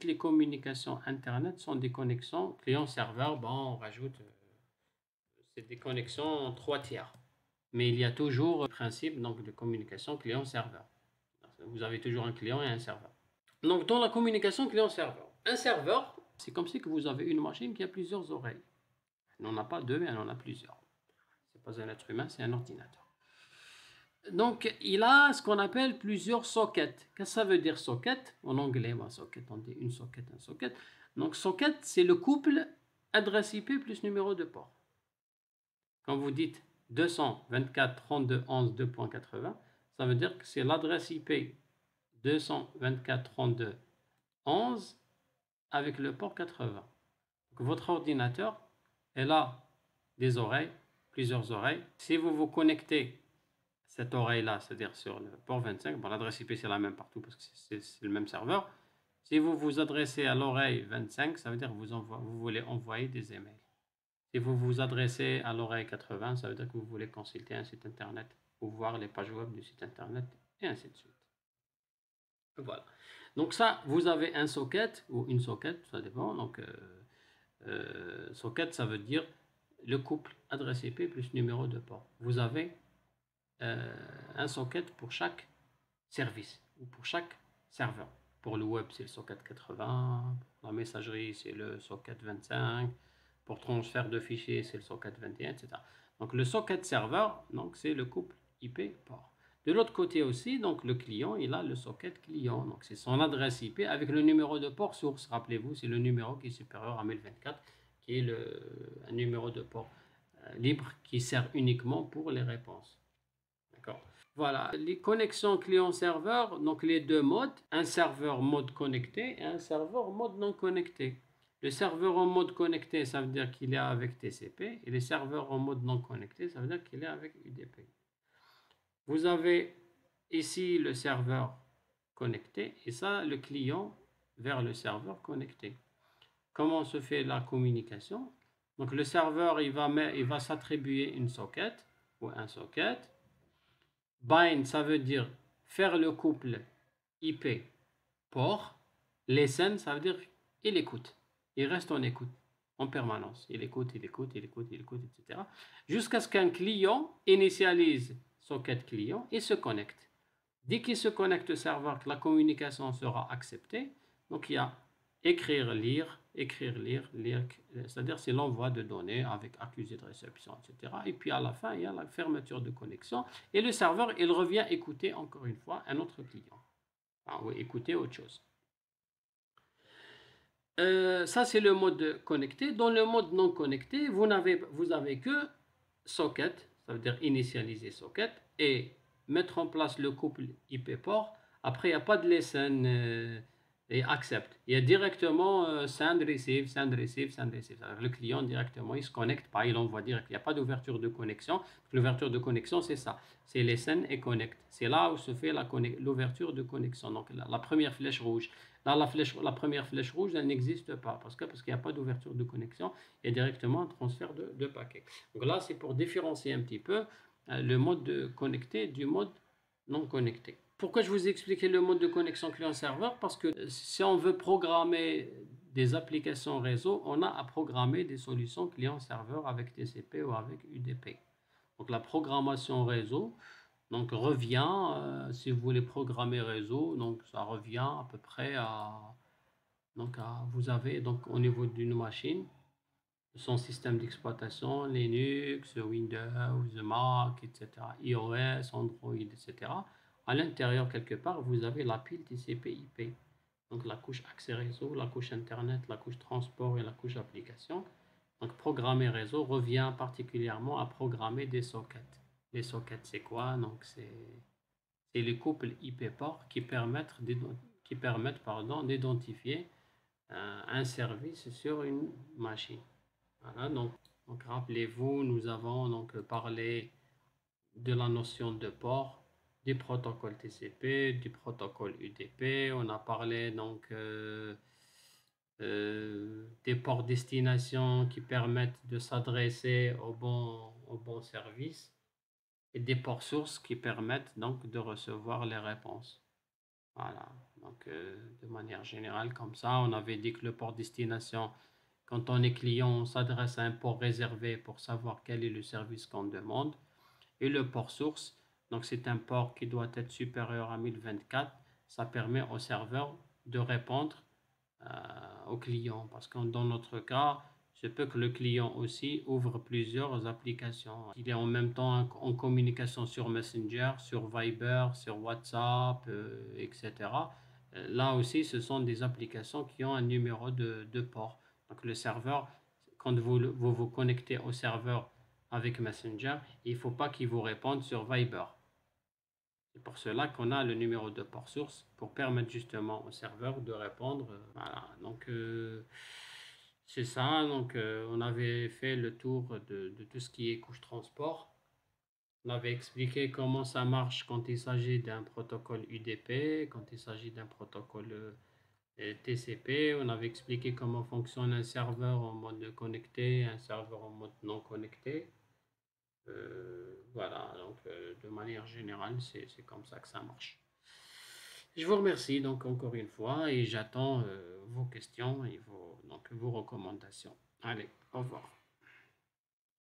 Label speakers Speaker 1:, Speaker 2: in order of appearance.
Speaker 1: les communications Internet sont des connexions client-serveur. Bon, on rajoute, c'est des connexions 3 tiers. Mais il y a toujours le principe donc, de communication client-serveur. Vous avez toujours un client et un serveur. Donc, dans la communication client-serveur, un serveur, c'est comme si que vous avez une machine qui a plusieurs oreilles. Elle n'en a pas deux, mais elle en a plusieurs. Ce n'est pas un être humain, c'est un ordinateur. Donc, il a ce qu'on appelle plusieurs sockets. Qu'est-ce que ça veut dire socket? En anglais, socket, on dit une socket, un socket. Donc, socket, c'est le couple adresse IP plus numéro de port. Quand vous dites 224.32.11.2.80, ça veut dire que c'est l'adresse IP 224.32.11 avec le port 80. Donc, votre ordinateur, elle a des oreilles, plusieurs oreilles. Si vous vous connectez cette oreille-là, c'est-à-dire sur le port 25, bon, l'adresse IP c'est la même partout parce que c'est le même serveur. Si vous vous adressez à l'oreille 25, ça veut dire que vous voulez envoyer des emails. Si vous vous adressez à l'oreille 80, ça veut dire que vous voulez consulter un site internet ou voir les pages web du site internet et ainsi de suite. Voilà. Donc ça, vous avez un socket ou une socket, ça dépend. Donc socket, ça veut dire le couple adresse IP plus numéro de port. Vous avez un socket pour chaque service ou pour chaque serveur. Pour le web, c'est le socket 80. Pour la messagerie, c'est le socket 25. Pour transfert de fichiers, c'est le socket 21, etc. Donc le socket serveur, donc c'est le couple IP port. De l'autre côté aussi, donc le client, il a le socket client. Donc c'est son adresse IP avec le numéro de port source. Rappelez-vous, c'est le numéro qui est supérieur à 1024, qui est un numéro de port libre qui sert uniquement pour les réponses. D'accord. Voilà, les connexions client-serveur, donc les deux modes, un serveur mode connecté et un serveur mode non connecté. Le serveur en mode connecté, ça veut dire qu'il est avec TCP, et les serveurs en mode non connecté, ça veut dire qu'il est avec UDP. Vous avez ici le serveur connecté, et ça, le client vers le serveur connecté. Comment se fait la communication? Donc le serveur, il va s'attribuer une socket ou un socket. Bind, ça veut dire faire le couple IP port. Listen, ça veut dire il écoute. Il reste en écoute en permanence. Il écoute, etc. Jusqu'à ce qu'un client initialise socket client et se connecte. Dès qu'il se connecte au serveur, que la communication sera acceptée. Donc il y a écrire, lire, c'est-à-dire c'est l'envoi de données avec accusé de réception, etc. Et puis à la fin, il y a la fermeture de connexion et le serveur, il revient écouter encore une fois un autre client. Ou écouter autre chose. Ça, c'est le mode connecté. Dans le mode non connecté, vous avez que socket, ça veut dire initialiser socket, et mettre en place le couple IP port. Après, il n'y a pas de listen et accept. Il y a directement send, receive, send, receive, send, receive. Le client directement, il se connecte pas, il envoie direct. Il n'y a pas d'ouverture de connexion. L'ouverture de connexion, c'est ça. C'est listen et connect. C'est là où se fait l'ouverture de connexion. Donc, la première flèche rouge. Là, la première flèche rouge, elle n'existe pas. Parce qu'il n'y a pas d'ouverture de connexion. Il y a directement un transfert de paquet. Donc là, c'est pour différencier un petit peu le mode connecté du mode non connecté. Pourquoi je vous ai expliqué le mode de connexion client-serveur? Parce que si on veut programmer des applications réseau, on a à programmer des solutions client-serveur avec TCP ou avec UDP. Donc la programmation réseau donc revient, si vous voulez programmer réseau, donc ça revient à peu près vous avez donc au niveau d'une machine, son système d'exploitation, Linux, Windows, Mac, etc., iOS, Android, etc. À l'intérieur, quelque part, vous avez la pile TCP/IP. Donc la couche accès réseau, la couche Internet, la couche transport et la couche application. Donc programmer réseau revient particulièrement à programmer des sockets. Les sockets, c'est quoi? Donc c'est les couples IP port qui permettent d'identifier un service sur une machine. Voilà, donc rappelez-vous, nous avons donc parlé de la notion de port, du protocole TCP, du protocole UDP. On a parlé donc des ports destination qui permettent de s'adresser au bon service et des ports sources qui permettent donc de recevoir les réponses. Voilà. Donc, de manière générale, comme ça, on avait dit que le port destination, quand on est client, on s'adresse à un port réservé pour savoir quel est le service qu'on demande. Et le port source, donc c'est un port qui doit être supérieur à 1024. Ça permet au serveur de répondre au client. Parce que dans notre cas, je peux que le client aussi ouvre plusieurs applications. Il est en même temps en communication sur Messenger, sur Viber, sur WhatsApp, etc. Là aussi, ce sont des applications qui ont un numéro de port. Donc le serveur, quand vous connectez au serveur avec Messenger, il ne faut pas qu'il vous réponde sur Viber. C'est pour cela qu'on a le numéro de port source pour permettre justement au serveur de répondre. Voilà, donc c'est ça. Donc on avait fait le tour de tout ce qui est couche transport. On avait expliqué comment ça marche quand il s'agit d'un protocole UDP, quand il s'agit d'un protocole TCP. On avait expliqué comment fonctionne un serveur en mode connecté, un serveur en mode non connecté. Voilà, donc de manière générale, c'est comme ça que ça marche. Je vous remercie donc encore une fois et j'attends vos questions et vos recommandations. Allez, au revoir.